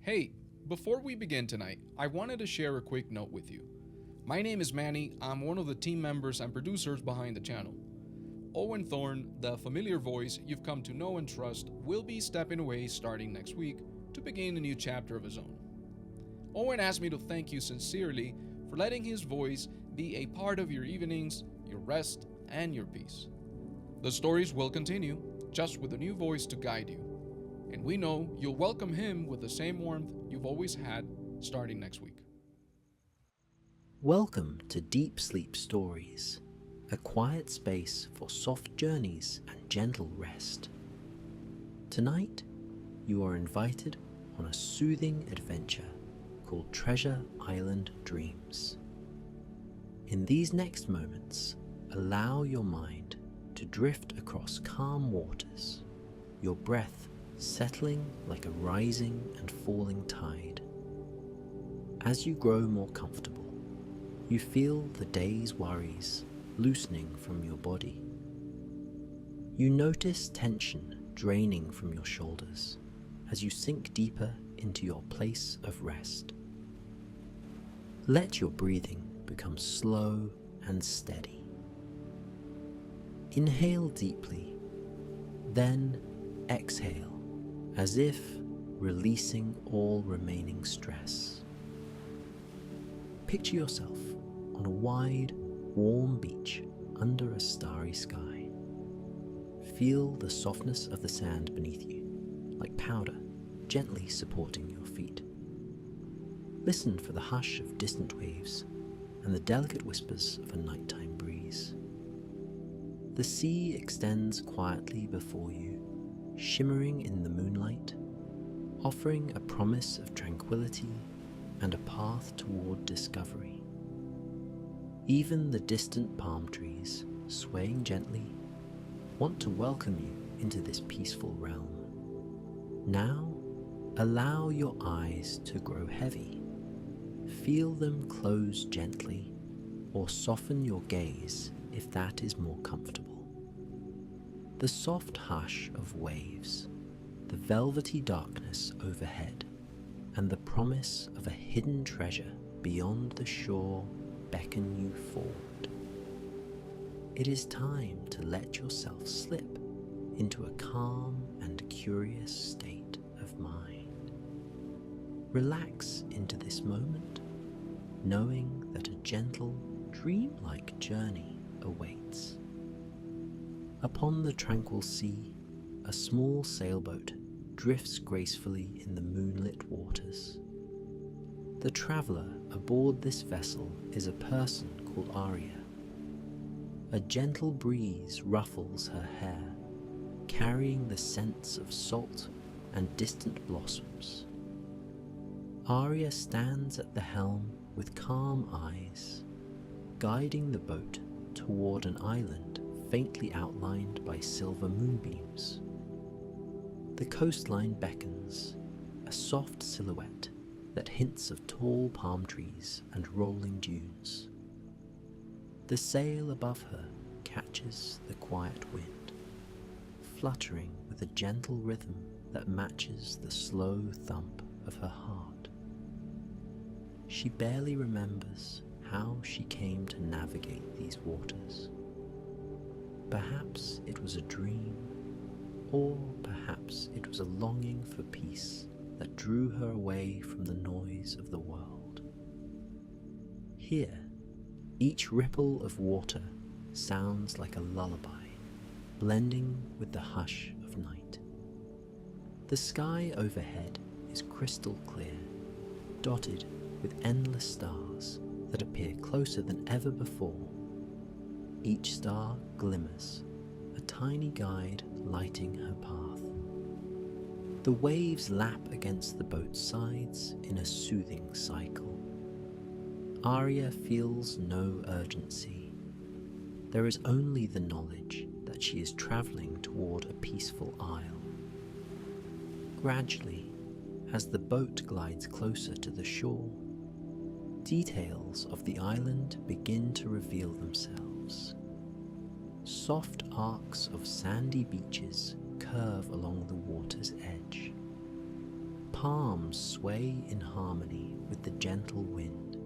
Hey, before we begin tonight, I wanted to share a quick note with you. My name is Manny, I'm one of the team members and producers behind the channel. Owen Thorne, the familiar voice you've come to know and trust, will be stepping away starting next week to begin a new chapter of his own. Owen asked me to thank you sincerely for letting his voice be a part of your evenings, your rest, and your peace. The stories will continue, just with a new voice to guide you. And we know you'll welcome him with the same warmth you've always had starting next week. Welcome to Deep Sleep Stories, a quiet space for soft journeys and gentle rest. Tonight, you are invited on a soothing adventure called Treasure Island Dreams. In these next moments, allow your mind to drift across calm waters, your breath settling like a rising and falling tide. As you grow more comfortable, you feel the day's worries loosening from your body. You notice tension draining from your shoulders as you sink deeper into your place of rest. Let your breathing become slow and steady. Inhale deeply, then exhale as if releasing all remaining stress. Picture yourself on a wide, warm beach under a starry sky. Feel the softness of the sand beneath you, like powder gently supporting your feet. Listen for the hush of distant waves and the delicate whispers of a nighttime breeze. The sea extends quietly before you, shimmering in the moonlight, offering a promise of tranquility and a path toward discovery. Even the distant palm trees, swaying gently, want to welcome you into this peaceful realm. Now, allow your eyes to grow heavy. Feel them close gently, or soften your gaze if that is more comfortable. The soft hush of waves, the velvety darkness overhead, and the promise of a hidden treasure beyond the shore beckon you forward. It is time to let yourself slip into a calm and curious state of mind. Relax into this moment, knowing that a gentle, dreamlike journey awaits. Upon the tranquil sea, a small sailboat drifts gracefully in the moonlit waters. The traveler aboard this vessel is a person called Aria. A gentle breeze ruffles her hair, carrying the scents of salt and distant blossoms. Aria stands at the helm with calm eyes, guiding the boat toward an island faintly outlined by silver moonbeams. The coastline beckons, a soft silhouette that hints of tall palm trees and rolling dunes. The sail above her catches the quiet wind, fluttering with a gentle rhythm that matches the slow thump of her heart. She barely remembers how she came to navigate these waters. Perhaps it was a dream, or perhaps it was a longing for peace that drew her away from the noise of the world. Here, each ripple of water sounds like a lullaby, blending with the hush of night. The sky overhead is crystal clear, dotted with endless stars that appear closer than ever before. Each star glimmers, a tiny guide lighting her path. The waves lap against the boat's sides in a soothing cycle. Aria feels no urgency. There is only the knowledge that she is traveling toward a peaceful isle. Gradually, as the boat glides closer to the shore, details of the island begin to reveal themselves. Soft arcs of sandy beaches curve along the water's edge. palms sway in harmony with the gentle wind,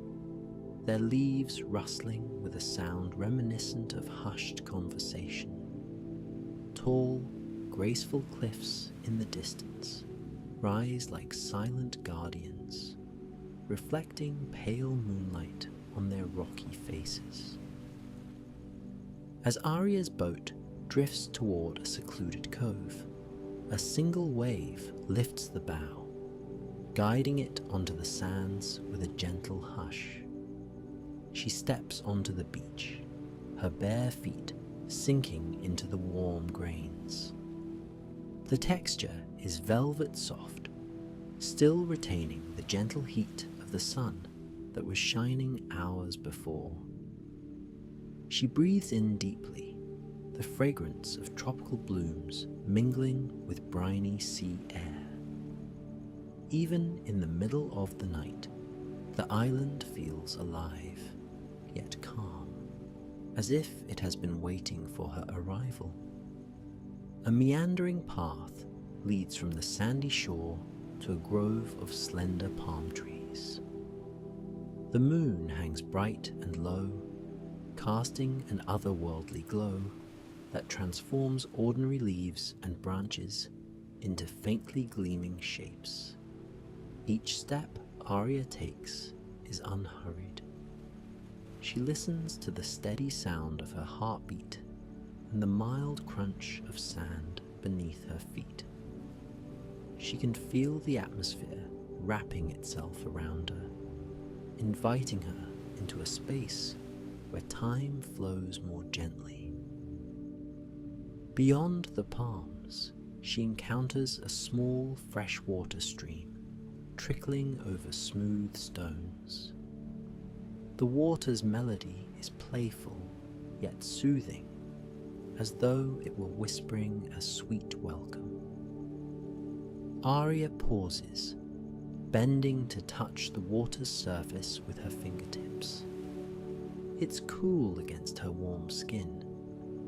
their leaves rustling with a sound reminiscent of hushed conversation. Tall, graceful cliffs in the distance rise like silent guardians, reflecting pale moonlight on their rocky faces. As Arya's boat drifts toward a secluded cove, a single wave lifts the bow, guiding it onto the sands with a gentle hush. She steps onto the beach, her bare feet sinking into the warm grains. The texture is velvet soft, still retaining the gentle heat of the sun that was shining hours before. She breathes in deeply, the fragrance of tropical blooms mingling with briny sea air. Even in the middle of the night, the island feels alive, yet calm, as if it has been waiting for her arrival. A meandering path leads from the sandy shore to a grove of slender palm trees. The moon hangs bright and low, casting an otherworldly glow that transforms ordinary leaves and branches into faintly gleaming shapes. Each step Arya takes is unhurried. She listens to the steady sound of her heartbeat and the mild crunch of sand beneath her feet. She can feel the atmosphere wrapping itself around her, inviting her into a space where time flows more gently. Beyond the palms, she encounters a small freshwater stream trickling over smooth stones. The water's melody is playful yet soothing, as though it were whispering a sweet welcome. Arya pauses, bending to touch the water's surface with her fingertips. It's cool against her warm skin,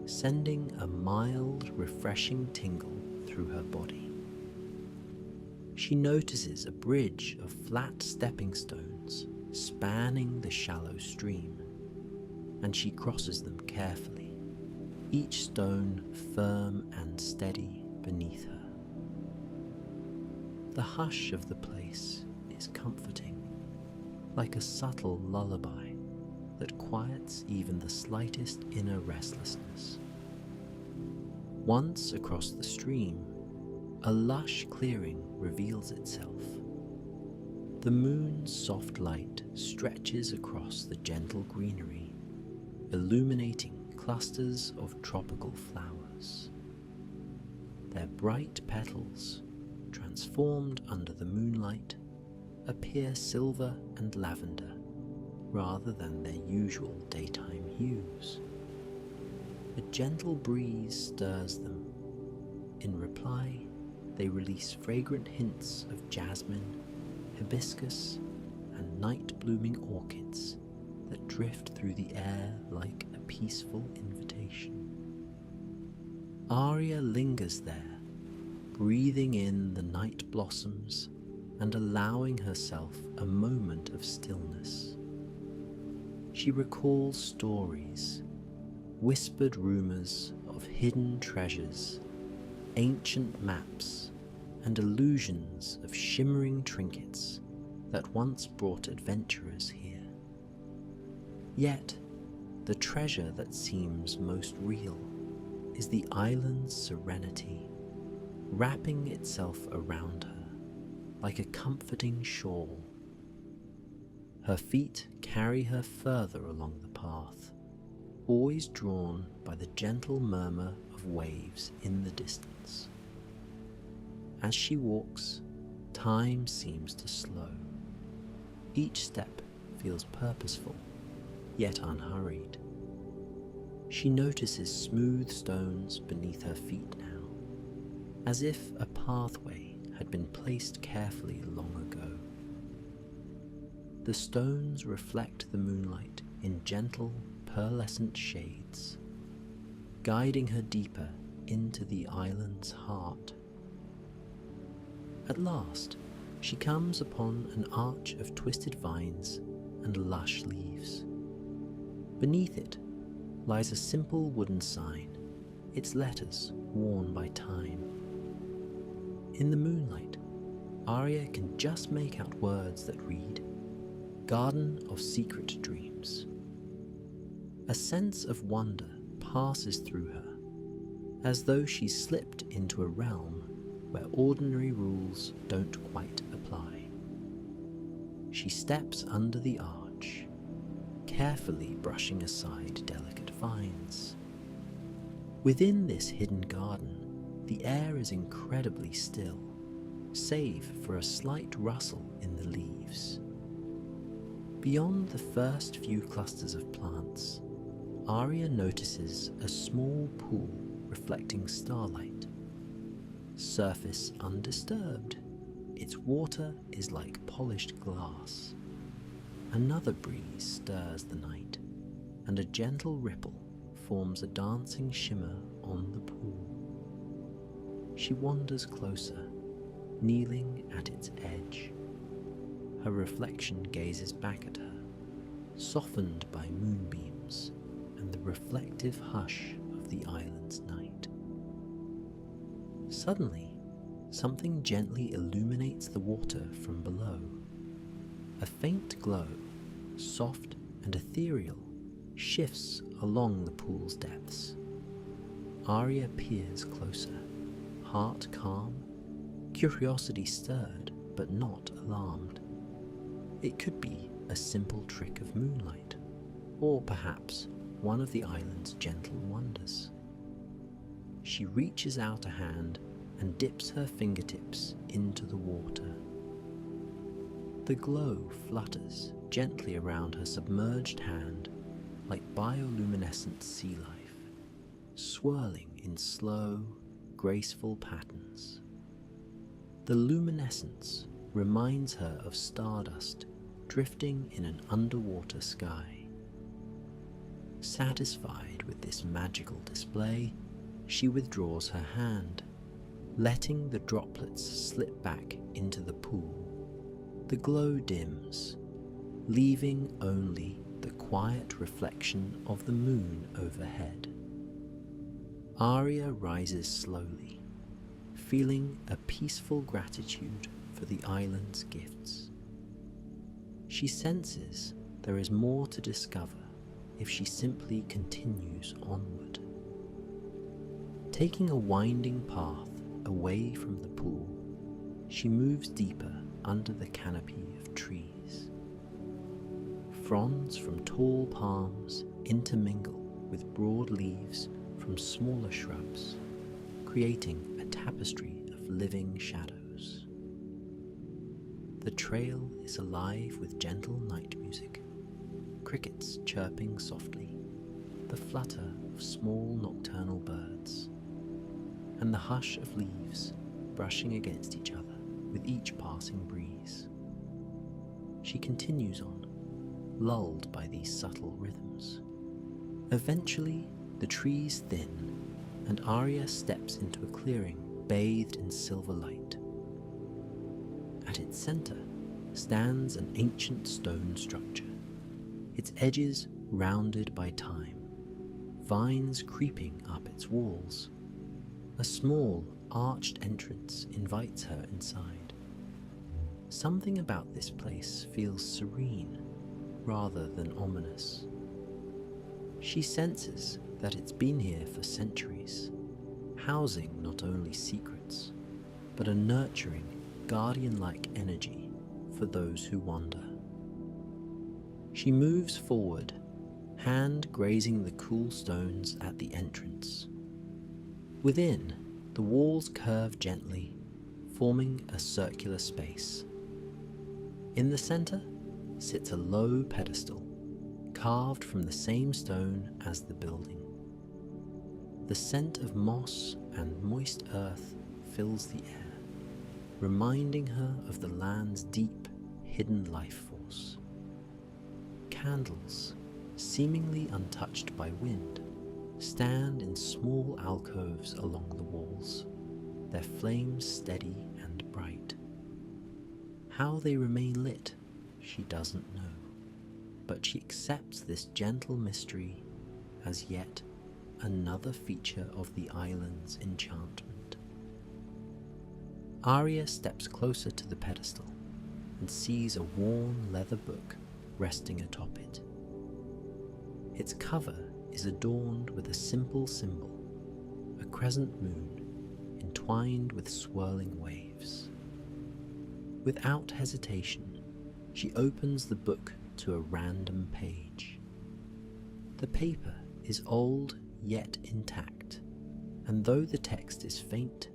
sending a mild, refreshing tingle through her body. She notices a bridge of flat stepping stones spanning the shallow stream, and she crosses them carefully, each stone firm and steady beneath her. The hush of the place is comforting, like a subtle lullaby that quiets even the slightest inner restlessness. Once across the stream, a lush clearing reveals itself. The moon's soft light stretches across the gentle greenery, illuminating clusters of tropical flowers. Their bright petals, transformed under the moonlight, appear silver and lavender rather than their usual daytime hues. A gentle breeze stirs them. In reply, they release fragrant hints of jasmine, hibiscus, and night-blooming orchids that drift through the air like a peaceful invitation. Arya lingers there, breathing in the night blossoms and allowing herself a moment of stillness. She recalls stories, whispered rumors of hidden treasures, ancient maps, and illusions of shimmering trinkets that once brought adventurers here. Yet, the treasure that seems most real is the island's serenity, wrapping itself around her like a comforting shawl. Her feet carry her further along the path, always drawn by the gentle murmur of waves in the distance. As she walks, time seems to slow. Each step feels purposeful, yet unhurried. She notices smooth stones beneath her feet now, as if a pathway had been placed carefully long ago. The stones reflect the moonlight in gentle, pearlescent shades, guiding her deeper into the island's heart. At last, she comes upon an arch of twisted vines and lush leaves. Beneath it lies a simple wooden sign, its letters worn by time. In the moonlight, Arya can just make out words that read, "Garden of Secret Dreams." A sense of wonder passes through her, as though she's slipped into a realm where ordinary rules don't quite apply. She steps under the arch, carefully brushing aside delicate vines. Within this hidden garden, the air is incredibly still, save for a slight rustle in the leaves. Beyond the first few clusters of plants, Arya notices a small pool reflecting starlight. Surface undisturbed, its water is like polished glass. Another breeze stirs the night, and a gentle ripple forms a dancing shimmer on the pool. She wanders closer, kneeling at its edge. Her reflection gazes back at her, softened by moonbeams and the reflective hush of the island's night. Suddenly, something gently illuminates the water from below. A faint glow, soft and ethereal, shifts along the pool's depths. Arya peers closer, heart calm, curiosity stirred but not alarmed. It could be a simple trick of moonlight, or perhaps one of the island's gentle wonders. She reaches out a hand and dips her fingertips into the water. The glow flutters gently around her submerged hand like bioluminescent sea life, swirling in slow, graceful patterns. The luminescence reminds her of stardust drifting in an underwater sky. Satisfied with this magical display, she withdraws her hand, letting the droplets slip back into the pool. The glow dims, leaving only the quiet reflection of the moon overhead. Arya rises slowly, feeling a peaceful gratitude for the island's gifts. She senses there is more to discover if she simply continues onward. Taking a winding path away from the pool, she moves deeper under the canopy of trees. Fronds from tall palms intermingle with broad leaves from smaller shrubs, creating a tapestry of living shadows. The trail is alive with gentle night music, crickets chirping softly, the flutter of small nocturnal birds, and the hush of leaves brushing against each other with each passing breeze. She continues on, lulled by these subtle rhythms. Eventually, the trees thin, and Arya steps into a clearing bathed in silver light. At its center stands an ancient stone structure, its edges rounded by time, vines creeping up its walls. A small, arched entrance invites her inside. Something about this place feels serene, rather than ominous. She senses that it's been here for centuries, housing not only secrets, but a nurturing, guardian-like energy for those who wander. She moves forward, hand grazing the cool stones at the entrance. Within, the walls curve gently, forming a circular space. In the center sits a low pedestal, carved from the same stone as the building. The scent of moss and moist earth fills the air, reminding her of the land's deep, hidden life force. Candles, seemingly untouched by wind, stand in small alcoves along the walls, their flames steady and bright. How they remain lit, she doesn't know, but she accepts this gentle mystery as yet another feature of the island's enchantment. Arya steps closer to the pedestal and sees a worn leather book resting atop it. Its cover is adorned with a simple symbol, a crescent moon entwined with swirling waves. Without hesitation, she opens the book to a random page. The paper is old yet intact, and though the text is faint,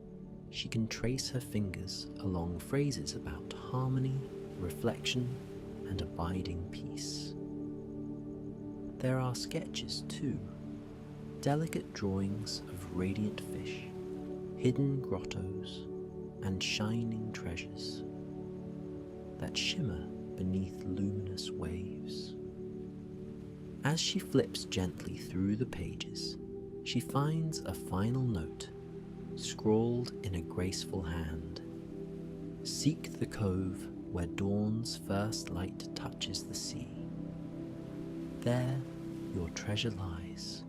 she can trace her fingers along phrases about harmony, reflection, and abiding peace. There are sketches too, delicate drawings of radiant fish, hidden grottos, and shining treasures that shimmer beneath luminous waves. As she flips gently through the pages, she finds a final note scrawled in a graceful hand. Seek the cove where dawn's first light touches the sea. There your treasure lies,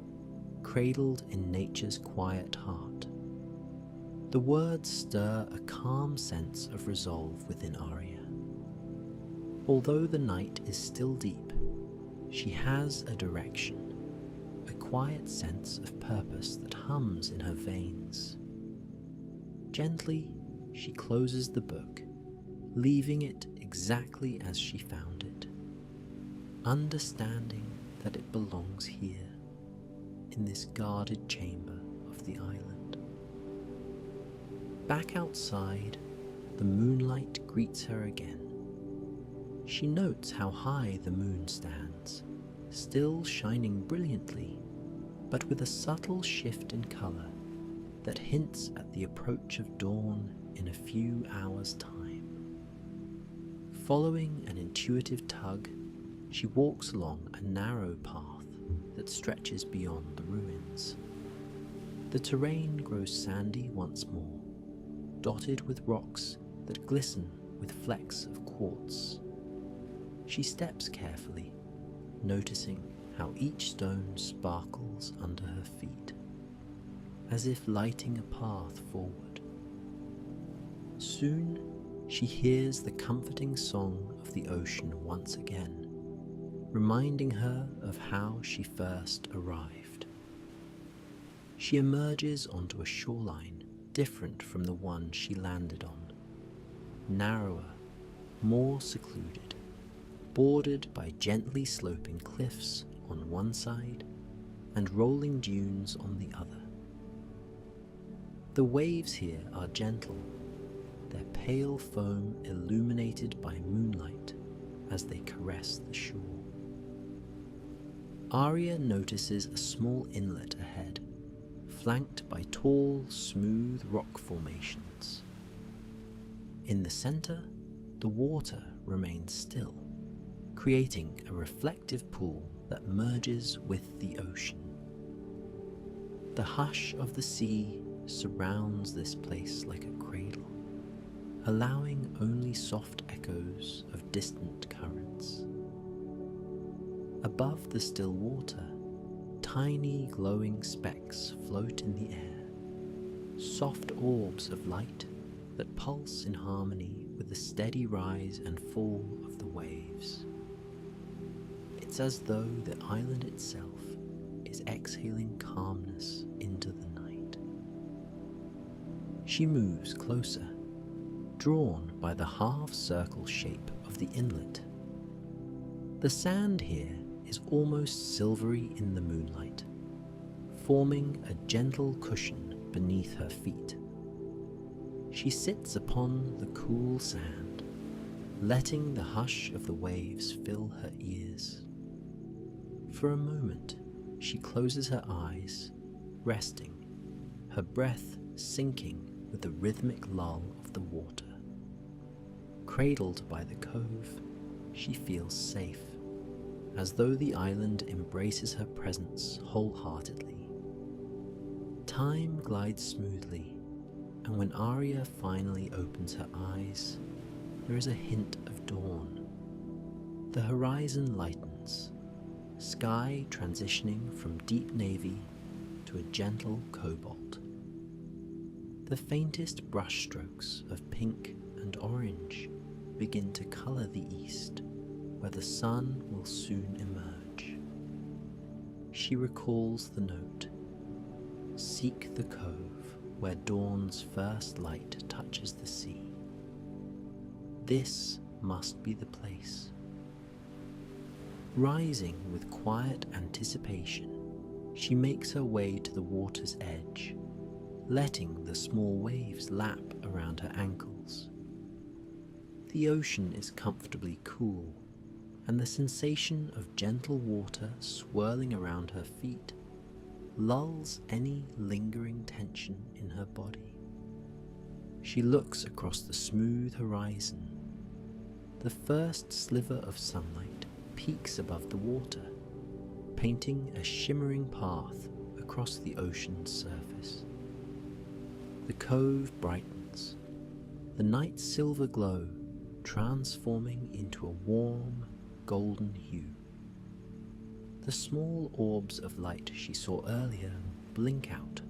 cradled in nature's quiet heart. The words stir a calm sense of resolve within Arya. Although the night is still deep, she has a direction, a quiet sense of purpose that hums in her veins. Gently, she closes the book, leaving it exactly as she found it, understanding that it belongs here, in this guarded chamber of the island. Back outside, the moonlight greets her again. She notes how high the moon stands, still shining brilliantly, but with a subtle shift in colour that hints at the approach of dawn in a few hours' time. Following an intuitive tug, she walks along a narrow path that stretches beyond the ruins. The terrain grows sandy once more, dotted with rocks that glisten with flecks of quartz. She steps carefully, noticing how each stone sparkles under her feet, as if lighting a path forward. Soon, she hears the comforting song of the ocean once again, reminding her of how she first arrived. She emerges onto a shoreline different from the one she landed on, narrower, more secluded, bordered by gently sloping cliffs on one side and rolling dunes on the other. The waves here are gentle, their pale foam illuminated by moonlight as they caress the shore. Arya notices a small inlet ahead, flanked by tall, smooth rock formations. In the center, the water remains still, creating a reflective pool that merges with the ocean. The hush of the sea surrounds this place like a cradle, allowing only soft echoes of distant currents. Above the still water, tiny glowing specks float in the air, soft orbs of light that pulse in harmony with the steady rise and fall of the waves. It's as though the island itself is exhaling calmness into the night. She moves closer, drawn by the half-circle shape of the inlet. The sand here is almost silvery in the moonlight, forming a gentle cushion beneath her feet. She sits upon the cool sand, letting the hush of the waves fill her ears. For a moment, she closes her eyes, resting, her breath sinking with the rhythmic lull of the water. Cradled by the cove, she feels safe, as though the island embraces her presence wholeheartedly. Time glides smoothly, and when Arya finally opens her eyes, there is a hint of dawn. The horizon lightens, sky transitioning from deep navy to a gentle cobalt. The faintest brushstrokes of pink and orange begin to colour the east, where the sun will soon emerge. She recalls the note, "Seek the cove where dawn's first light touches the sea." This must be the place. Rising with quiet anticipation, she makes her way to the water's edge, letting the small waves lap around her ankles. The ocean is comfortably cool, and the sensation of gentle water swirling around her feet lulls any lingering tension in her body. She looks across the smooth horizon. The first sliver of sunlight peaks above the water, painting a shimmering path across the ocean's surface. The cove brightens, the night's silver glow transforming into a warm, golden hue. The small orbs of light she saw earlier blink out,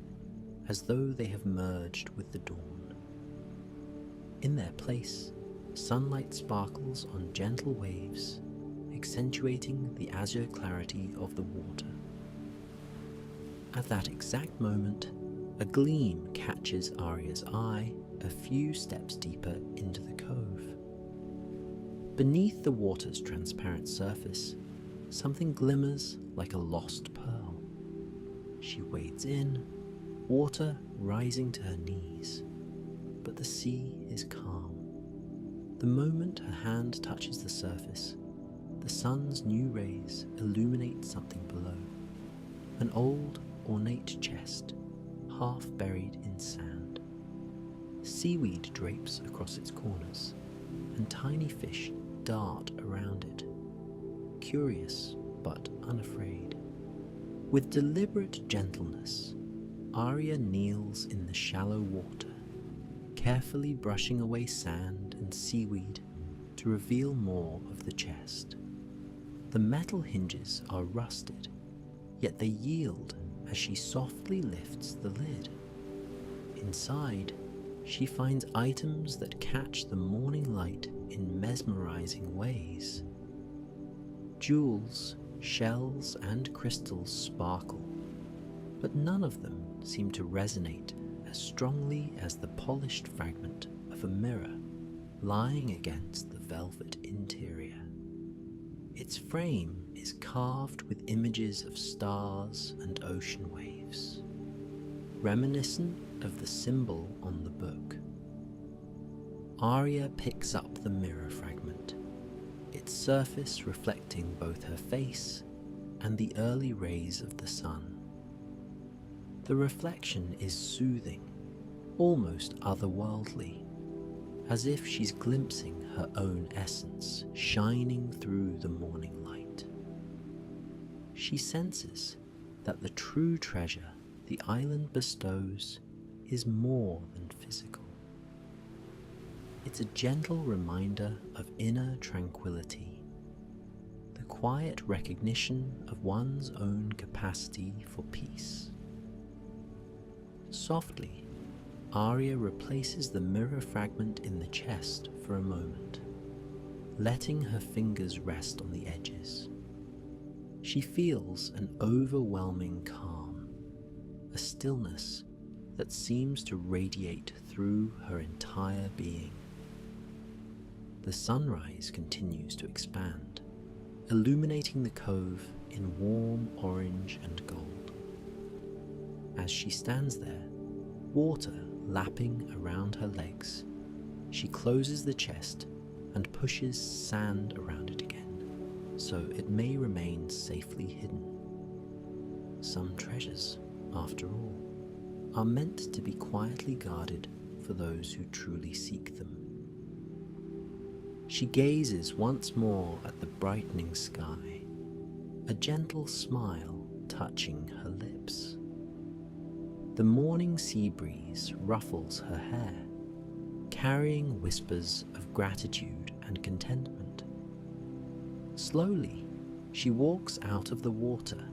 as though they have merged with the dawn. In their place, sunlight sparkles on gentle waves, accentuating the azure clarity of the water. At that exact moment, a gleam catches Arya's eye a few steps deeper into the cove. Beneath the water's transparent surface, something glimmers like a lost pearl. She wades in, water rising to her knees, but the sea is calm. The moment her hand touches the surface, the sun's new rays illuminate something below. An old, ornate chest, half buried in sand. Seaweed drapes across its corners, and tiny fish dart around it, curious but unafraid. With deliberate gentleness, Arya kneels in the shallow water, carefully brushing away sand and seaweed to reveal more of the chest. The metal hinges are rusted, yet they yield as she softly lifts the lid. Inside, she finds items that catch the morning light in mesmerizing ways. Jewels, shells, and crystals sparkle, but none of them seem to resonate as strongly as the polished fragment of a mirror lying against the velvet interior. Its frame is carved with images of stars and ocean waves, reminiscent of the symbol on the book. Arya picks up the mirror fragment, its surface reflecting both her face and the early rays of the sun. The reflection is soothing, almost otherworldly, as if she's glimpsing her own essence shining through the morning light. She senses that the true treasure the island bestows is more than physical. It's a gentle reminder of inner tranquility, the quiet recognition of one's own capacity for peace. Softly, Arya replaces the mirror fragment in the chest for a moment, letting her fingers rest on the edges. She feels an overwhelming calm, a stillness that seems to radiate through her entire being. The sunrise continues to expand, illuminating the cove in warm orange and gold. As she stands there, water lapping around her legs, she closes the chest and pushes sand around it again, so it may remain safely hidden. Some treasures, after all, are meant to be quietly guarded for those who truly seek them. She gazes once more at the brightening sky, a gentle smile touching her lips. The morning sea breeze ruffles her hair, carrying whispers of gratitude and contentment. Slowly, she walks out of the water,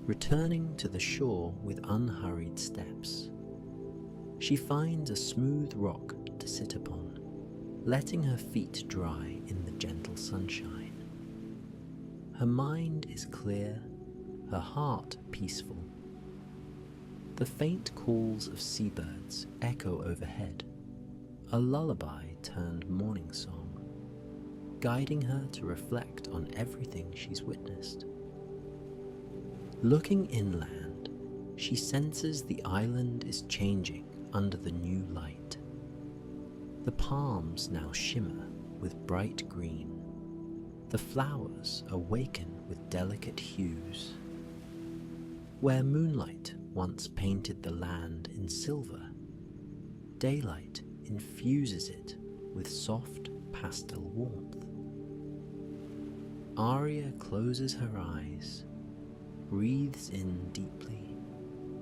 returning to the shore with unhurried steps. She finds a smooth rock to sit upon, letting her feet dry in the gentle sunshine. Her mind is clear, her heart peaceful. The faint calls of seabirds echo overhead, a lullaby turned morning song, guiding her to reflect on everything she's witnessed. Looking inland, she senses the island is changing under the new light. The palms now shimmer with bright green. The flowers awaken with delicate hues. Where moonlight once painted the land in silver, daylight infuses it with soft pastel warmth. Arya closes her eyes, breathes in deeply,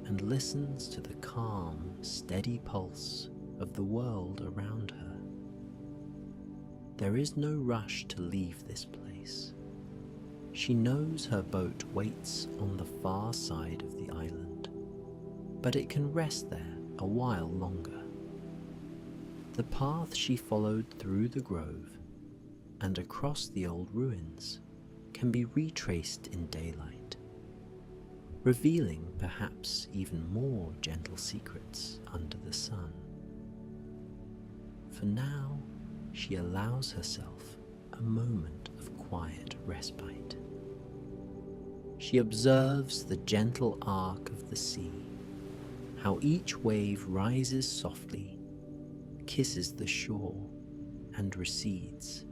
and listens to the calm, steady pulse of the world around her. There is no rush to leave this place. She knows her boat waits on the far side of the island, but it can rest there a while longer. The path she followed through the grove and across the old ruins can be retraced in daylight, revealing perhaps even more gentle secrets under the sun. For now, she allows herself a moment of quiet respite. She observes the gentle arc of the sea, how each wave rises softly, kisses the shore, and recedes.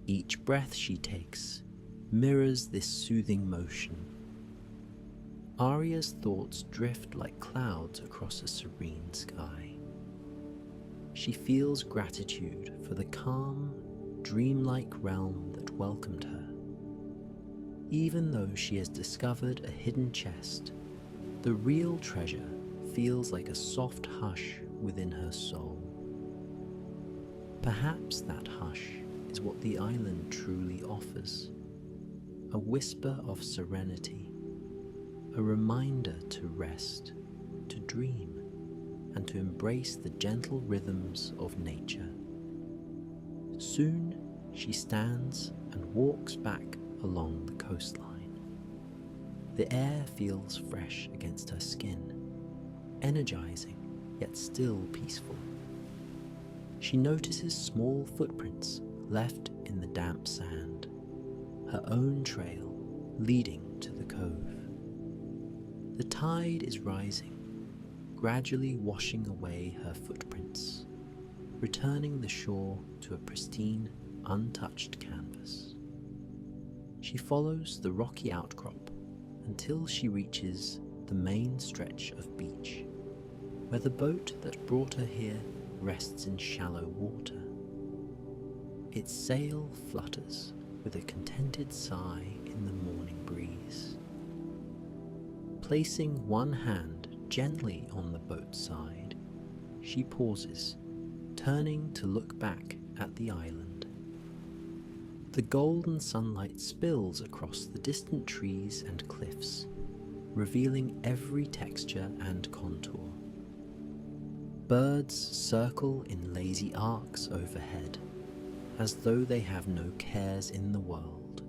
Each breath she takes mirrors this soothing motion. Arya's thoughts drift like clouds across a serene sky. She feels gratitude for the calm, dreamlike realm that welcomed her. Even though she has discovered a hidden chest, the real treasure feels like a soft hush within her soul. Perhaps that hush is what the island truly offers, a whisper of serenity, a reminder to rest, to dream, and to embrace the gentle rhythms of nature. Soon she stands and walks back along the coastline. The air feels fresh against her skin, energizing yet still peaceful. She notices small footprints left in the damp sand, her own trail leading to the cove. The tide is rising, gradually washing away her footprints, returning the shore to a pristine, untouched canvas. She follows the rocky outcrop until she reaches the main stretch of beach, where the boat that brought her here rests in shallow water. Its sail flutters with a contented sigh in the morning breeze. Placing one hand gently on the boat's side, she pauses, turning to look back at the island. The golden sunlight spills across the distant trees and cliffs, revealing every texture and contour. Birds circle in lazy arcs overhead, as though they have no cares in the world.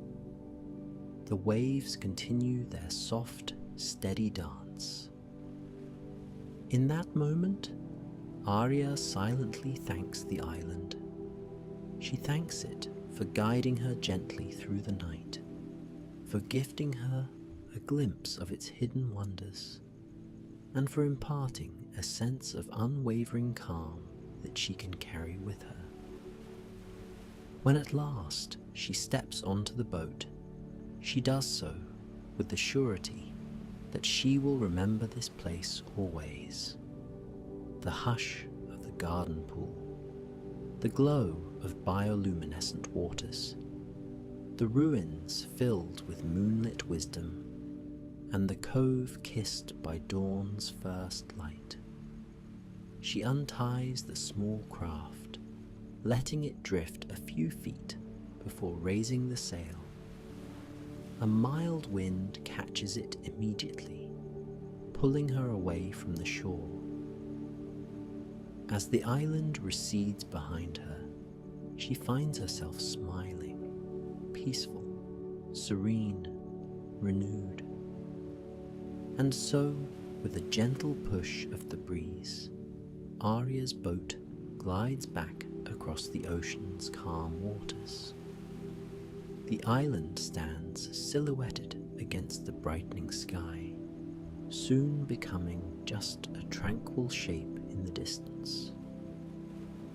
The waves continue their soft, steady dance. In that moment, Arya silently thanks the island. She thanks it for guiding her gently through the night, for gifting her a glimpse of its hidden wonders, and for imparting a sense of unwavering calm that she can carry with her. When at last she steps onto the boat, she does so with the surety that she will remember this place always. The hush of the garden pool, the glow of bioluminescent waters, the ruins filled with moonlit wisdom, and the cove kissed by dawn's first light. she unties the small craft, letting it drift a few feet before raising the sail. A mild wind catches it immediately, pulling her away from the shore. As the island recedes behind her, she finds herself smiling, peaceful, serene, renewed. And so, with a gentle push of the breeze, Arya's boat glides back across the ocean's calm waters. The island stands silhouetted against the brightening sky, soon becoming just a tranquil shape in the distance.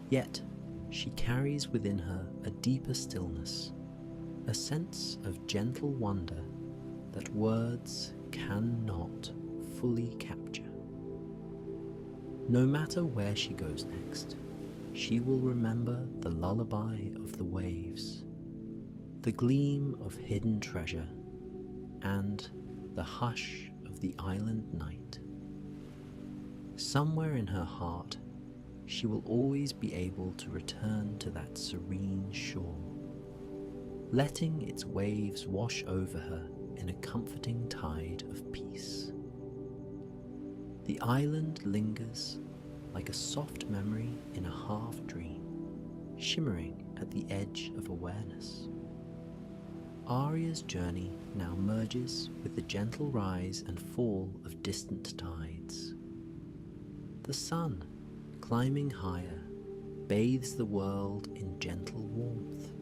Yet, she carries within her a deeper stillness, a sense of gentle wonder that words cannot fully capture. No matter where she goes next, she will remember the lullaby of the waves, the gleam of hidden treasure, and the hush of the island night. Somewhere in her heart, she will always be able to return to that serene shore, letting its waves wash over her in a comforting tide of peace. The island lingers like a soft memory in a half-dream, shimmering at the edge of awareness. Arya's journey now merges with the gentle rise and fall of distant tides. The sun, climbing higher, bathes the world in gentle warmth.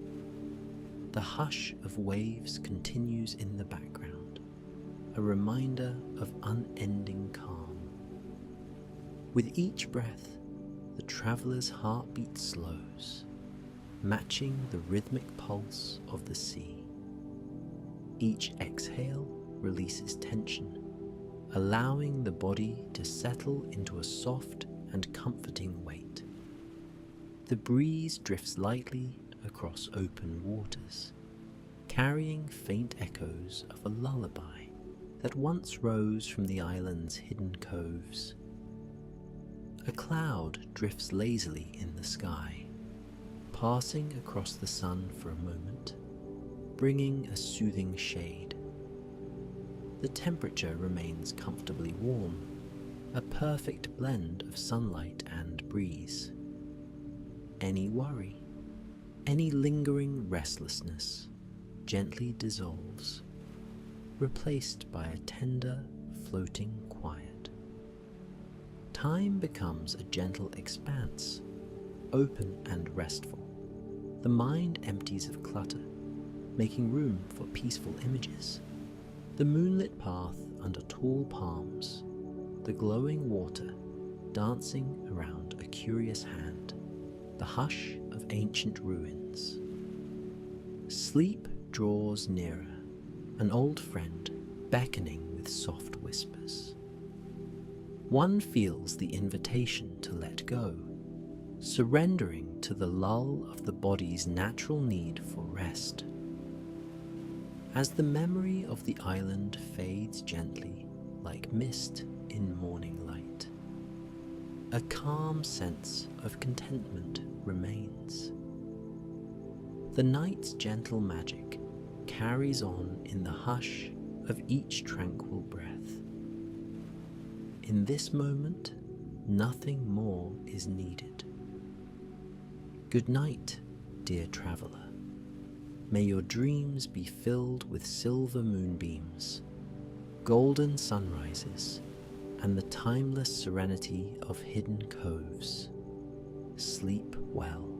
The hush of waves continues in the background, a reminder of unending calm. With each breath, the traveller's heartbeat slows, matching the rhythmic pulse of the sea. Each exhale releases tension, allowing the body to settle into a soft and comforting weight. The breeze drifts lightly across open waters, carrying faint echoes of a lullaby that once rose from the island's hidden coves. A cloud drifts lazily in the sky, passing across the sun for a moment, bringing a soothing shade. The temperature remains comfortably warm, a perfect blend of sunlight and breeze. Any worry, any lingering restlessness gently dissolves, replaced by a tender, floating quiet. Time becomes a gentle expanse, open and restful. The mind empties of clutter, making room for peaceful images. The moonlit path under tall palms, the glowing water dancing around a curious hand, the hush of ancient ruins. Sleep draws nearer, an old friend beckoning with soft whispers. One feels the invitation to let go, surrendering to the lull of the body's natural need for rest. As the memory of the island fades gently like mist in morning light, a calm sense of contentment remains. The night's gentle magic carries on in the hush of each tranquil breath. In this moment, nothing more is needed. Good night, dear traveller. May your dreams be filled with silver moonbeams, golden sunrises, and the timeless serenity of hidden coves. Sleep well.